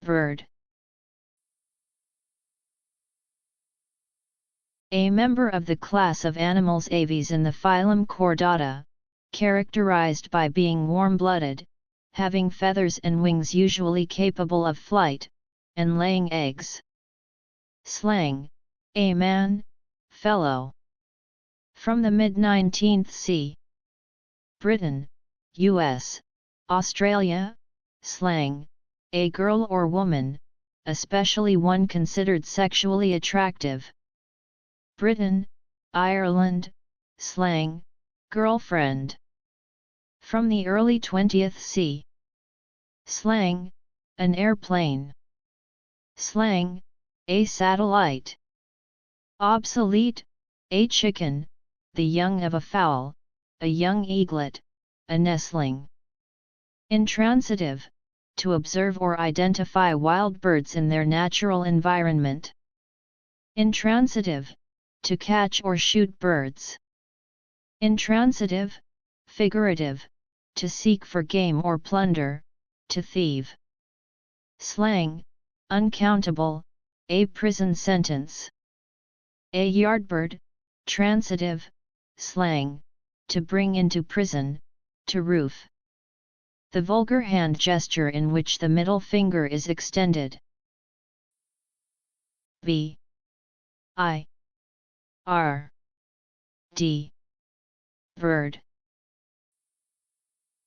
bird. A member of the class of animals Aves in the phylum Chordata, characterized by being warm-blooded, having feathers and wings usually capable of flight, and laying eggs. Slang, a man, fellow. From the mid-19th c. Britain, US, Australia, slang, a girl or woman, especially one considered sexually attractive. Britain, Ireland, slang, girlfriend. From the early 20th c. Slang, an airplane. Slang, a satellite. Obsolete, a chicken, the young of a fowl, a young eaglet, a nestling. Intransitive, to observe or identify wild birds in their natural environment. Intransitive, to catch or shoot birds. Intransitive, figurative, to seek for game or plunder, to thieve. Slang, uncountable, a prison sentence. A yardbird, transitive, slang, to bring into prison, to roof. The vulgar hand gesture in which the middle finger is extended. B I R D bird.